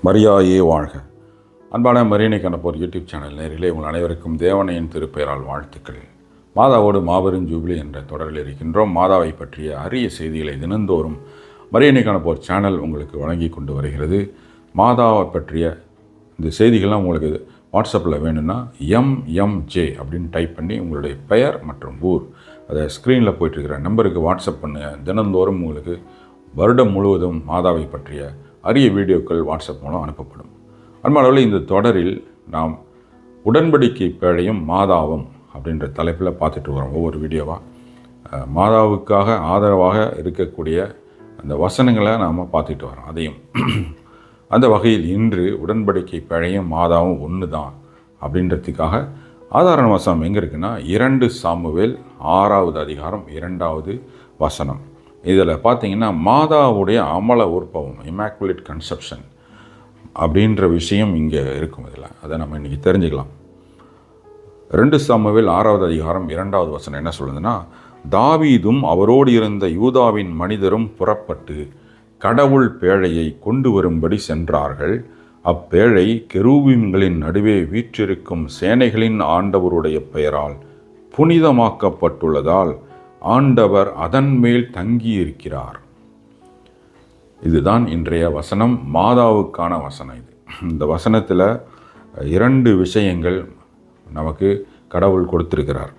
மரியாயே வாழ்க. அன்பான மரியணை கண்டபோர் யூடியூப் சேனல் நேரிலே உங்கள் அனைவருக்கும் தேவனையின் திருப்பெயரால் வாழ்த்துக்கள். மாதாவோடு மாபெரும் ஜூபிலி என்ற தொடரில் இருக்கின்றோம். மாதாவை பற்றிய அரிய செய்திகளை தினந்தோறும் மரியணை கண்டபோர் சேனல் உங்களுக்கு வழங்கி கொண்டு வருகிறது. மாதாவை பற்றிய இந்த செய்திகள்லாம் உங்களுக்கு வாட்ஸ்அப்பில் வேணும்னா MMJ அப்படின்னு டைப் பண்ணி உங்களுடைய பெயர் மற்றும் ஊர் அதை ஸ்க்ரீனில் போயிட்டுருக்கிற நம்பருக்கு வாட்ஸ்அப் பண்ணுங்கள். தினந்தோறும் உங்களுக்கு வருடம் முழுவதும் மாதாவை பற்றிய அரிய வீடியோக்கள் வாட்ஸ்அப் மூலம் அனுப்பப்படும். அன்பானவர்களே, இந்த தொடரில் நாம் உடன்படிக்கை பேழையும் மாதாவும் அப்படின்ற தலைப்பில் பார்த்துட்டு வரோம். ஒவ்வொரு வீடியோவாக மாதாவுக்காக ஆதரவாக இருக்கக்கூடிய அந்த வசனங்களை நாம் பார்த்துட்டு வரோம். அதையும் அந்த வகையில் இன்று உடன்படிக்கை பேழையும் மாதாவும் ஒன்று தான் அப்படின்றதுக்காக ஆதார வசனம் எங்கே இருக்குன்னா 2 சாமுவேல் 6வது அதிகாரம் 2வது வசனம். இதில் பார்த்தீங்கன்னா மாதாவுடைய அமல உற்பவம், இமாக்குலேட் கன்செப்ஷன் அப்படின்ற விஷயம் இங்கே இருக்கும். இதில் அதை நம்ம இன்றைக்கி தெரிஞ்சுக்கலாம். 2 சாமுவேல் 6வது அதிகாரம் 2வது வசனம் என்ன சொல்லுதுன்னா, தாவீதும் அவரோடு இருந்த யூதாவின் மனிதரும் புறப்பட்டு கடவுள் பேழையை கொண்டு வரும்படி சென்றார்கள். அப்பேழை கெரூபிம்களின் நடுவே வீற்றிருக்கும் சேனைகளின் ஆண்டவருடைய பெயரால் புனிதமாக்கப்பட்டுள்ளதால் ஆண்டவர் அதன் மேல் தங்கியிருக்கிறார். இதுதான் இன்றைய வசனம், மாதாவுக்கான வசனம். இந்த வசனத்தில் 2 விஷயங்கள் நமக்கு கடவுள் கொடுத்திருக்கிறார்.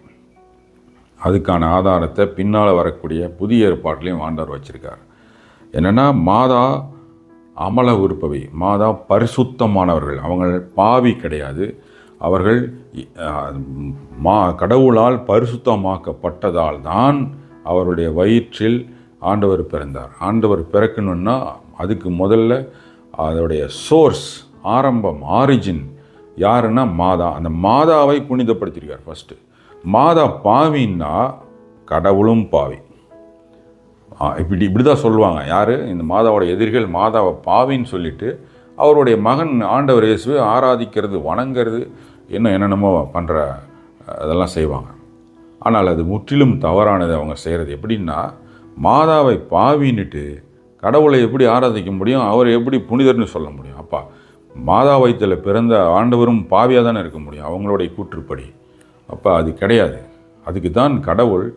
அதுக்கான ஆதாரத்தை பின்னால் வரக்கூடிய புதிய ஏற்பாட்டிலையும் ஆண்டவர் வச்சிருக்கார். என்னென்னா, மாதா அமல உறுப்பவை, மாதா பரிசுத்தமானவர்கள், அவங்க பாவி கிடையாது. அவர்கள் கடவுளால் பரிசுத்தமாக்கப்பட்டதால் தான் அவருடைய வயிற்றில் ஆண்டவர் பிறந்தார். ஆண்டவர் பிறக்கணுன்னா அதுக்கு முதல்ல அதோடைய சோர்ஸ், ஆரம்பம், ஆரிஜின் யாருன்னா மாதா. அந்த மாதாவை புனிதப்படுத்தியிருக்கார். ஃபஸ்ட்டு மாதா பாவின்னா கடவுளும் பாவி. இப்படி தான் சொல்லுவாங்க. யார்? இந்த மாதாவோட எதிரிகள் மாதாவை பாவின்னு சொல்லிட்டு அவருடைய மகன் ஆண்டவர் இயேசுவை ஆராதிக்கிறது, வணங்கிறது, என்னென்னமோ பண்ணுற அதெல்லாம் செய்வாங்க. ஆனால் அது முற்றிலும் தவறானது அவங்க செய்கிறது. எப்படின்னா, மாதாவை பாவின்னுட்டு கடவுளை எப்படி ஆராதிக்க முடியும்? அவரை எப்படி புனிதர்னு சொல்ல முடியும்? அப்பா, மாதா வயிற்றில் பிறந்த ஆண்டவரும் பாவியாக தானே இருக்க முடியும் அவங்களுடைய கூற்றுப்படி. அப்போ அது கிடையாது. அதுக்கு தான் கடவுள்,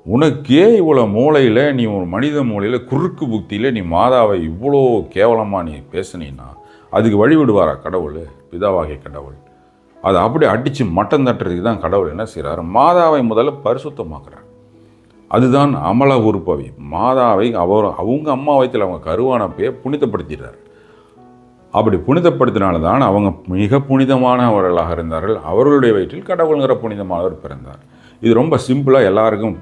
உனக்கே இவ்வளோ மூளையில், நீ ஒரு மனித மூளையில் குறுக்கு புக்தியில் நீ மாதாவை இவ்வளோ கேவலமாக நீ பேசுனீன்னா அதுக்கு வழிவிடுவாரா கடவுள்? பிதாவாகிய கடவுள் அதை அப்படி அடித்து மட்டம் தட்டுறதுக்கு தான் கடவுள் என்ன செய்கிறார்? மாதாவை முதல்ல பரிசுத்தமாக்குறார். அதுதான் அமல உறுப்பவை. மாதாவை அவங்க அம்மா வயிற்றில் அவங்க கருவானப்பையே புனிதப்படுத்திடுறார். அப்படி புனிதப்படுத்தினால தான் அவங்க மிக புனிதமானவர்களாக இருந்தார்கள். அவர்களுடைய வயிற்றில் கடவுளுங்கிற புனிதமானவர் பிறந்தார். இது ரொம்ப சிம்பிளாக எல்லாருக்கும்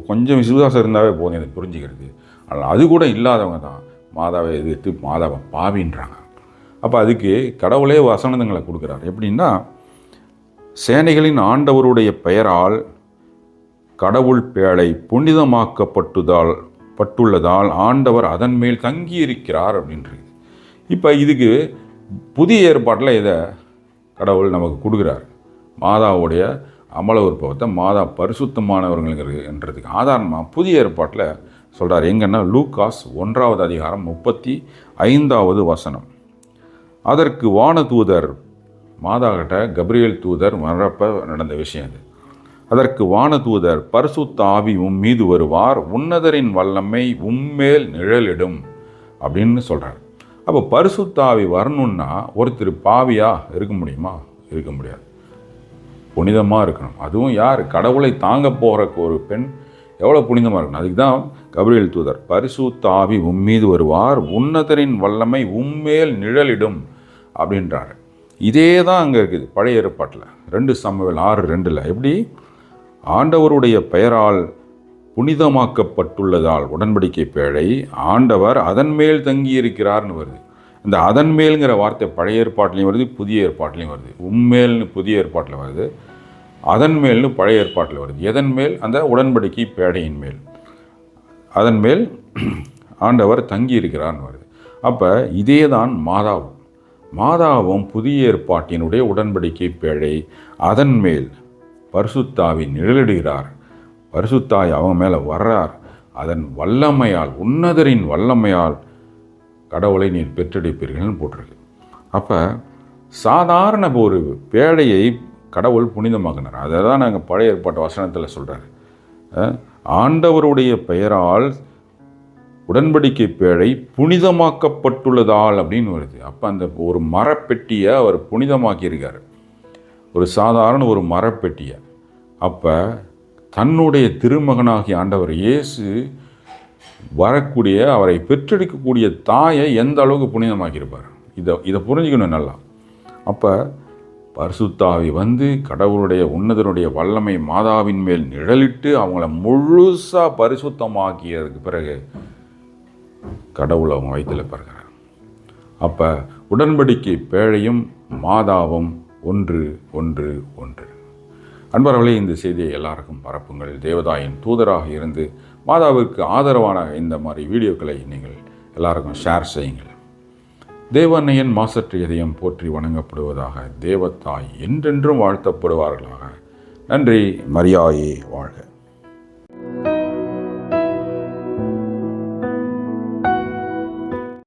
கொஞ்சம் விசுவாசம் இருந்தாவே போதும் இதை புரிஞ்சுக்கிறது. ஆனால் அது கூட இல்லாதவங்க தான் மாதாவை எதிர்த்து மாதாவை பாவின்றாங்க. அப்போ அதுக்கு கடவுளே வசனங்களை கொடுக்குறார். எப்படின்னா, சேனைகளின் ஆண்டவருடைய பெயரால் கடவுள் பேழை புனிதமாக்கப்பட்டுள்ளதால் ஆண்டவர் அதன் மேல் தங்கியிருக்கிறார் அப்படின்றது. இப்போ இதுக்கு புதிய ஏற்பாட்டில் இதை கடவுள் நமக்கு கொடுக்குறார். மாதாவுடைய அமல உற்பவத்தை மாதா பரிசுத்தமானவர்கள்ங்கிறதுக்கு ஆதாரமாக புதிய ஏற்பாட்டில் சொல்கிறார். எங்கன்னா, லூக்காஸ் 1வது அதிகாரம் 35வது வசனம். அதற்கு வானதூதர், மாதா கிட்ட கபிரியேல் தூதர் வரப்ப நடந்த விஷயம் அது. அதற்கு வானதூதர், பரிசுத்த ஆவி மீது வருவார், உன்னதரின் வல்லமை உம்மேல் நிழலிடும் அப்படின்னு சொல்கிறார். அப்போ பரிசுத்த ஆவி வரணுன்னா ஒருத்தர் பாவியாக இருக்க முடியுமா? இருக்க முடியாது. புனிதமாக இருக்கணும். அதுவும் யார்? கடவுளை தாங்க போகிற ஒரு பெண் எவ்வளோ புனிதமாக இருக்கணும். அதுக்கு தான் கபிரியேல் தூதர், பரிசுத்த ஆவி உம்மீது வருவார், உன்னதரின் வல்லமை உம்மேல் நிழலிடும் அப்படின்றாரு. இதே தான் அங்கே இருக்குது பழைய ஏற்பாட்டில் 2 சாமுவேல் 6:2. எப்படி? ஆண்டவருடைய பெயரால் புனிதமாக்கப்பட்டுள்ளதால் உடன்படிக்கை பேழை ஆண்டவர் அதன் மேல் தங்கியிருக்கிறார்னு வருது. இந்த அதன் மேல்ங்கிற வார்த்தை பழைய ஏற்பாட்டிலையும் வருது, புதிய ஏற்பாட்டிலையும் வருது. உம்மேல்னு புதிய ஏற்பாட்டில் வருது, அதன் மேல்னு பழைய ஏற்பாட்டில் வருது. எதன் மேல்? அந்த உடன்படிக்கை பேழையின் மேல், அதன் மேல் ஆண்டவர் தங்கியிருக்கிறார்னு வருது. அப்போ இதே தான் மாதாவும் புதிய ஏற்பாட்டினுடைய உடன்படிக்கை பேழை, அதன் மேல் பரிசுத்தாவி நிழலிடுகிறார். பரிசுத்தாய் அவங்க மேலே வர்றார். அதன் வல்லமையால், உன்னதரின் வல்லமையால் கடவுளை நீர் பெற்றெடுப்பீர்கள்னு போட்டிருக்கு. அப்போ சாதாரண ஒரு பேழையை கடவுள் புனிதமாக்கினார். அதை தான் நாங்கள் பழைய ஏற்பாட்டு வசனத்தில் சொல்கிறார். ஆண்டவருடைய பெயரால் உடன்படிக்கை பேழை புனிதமாக்கப்பட்டுள்ளதால் அப்படின்னு வருது. அப்போ அந்த ஒரு மரப்பெட்டியை அவர் புனிதமாக்கியிருக்கார், ஒரு சாதாரண ஒரு மரப்பெட்டியை. அப்போ தன்னுடைய திருமகனாகிய ஆண்டவர் இயேசு வரக்கூடிய, அவரை பெற்றெடுக்கக்கூடிய தாயை எந்த அளவுக்கு புனிதமாக்கியிருப்பார், இதை புரிஞ்சுக்கணும் நல்லா. அப்போ பரிசுத்தாவி வந்து கடவுளுடைய உன்னதனுடைய வல்லமை மாதாவின் மேல் நிழலிட்டு அவங்கள முழுசாக பரிசுத்தமாக்கியதுக்கு பிறகு கடவுள் அவங்க வயிற்றில் பிறகுறார். அப்போ உடன்படிக்கை பேழையும் மாதாவும் ஒன்று ஒன்று ஒன்று. அன்பர்களே, இந்த செய்தியை எல்லாருக்கும் பரப்புங்கள். தேவதாயின் தூதராக இருந்து மாதாவிற்கு ஆதரவான இந்த மாதிரி வீடியோக்களை நீங்கள் எல்லாருக்கும் ஷேர் செய்யுங்கள். தேவன்னையன் மாசற்ற இதயம் போற்றி வணங்கப்படுவதாக. தேவத்தாய் என்றென்றும் வாழ்த்தப்படுவார்களாக. நன்றி. மரியாயே வாழ்க.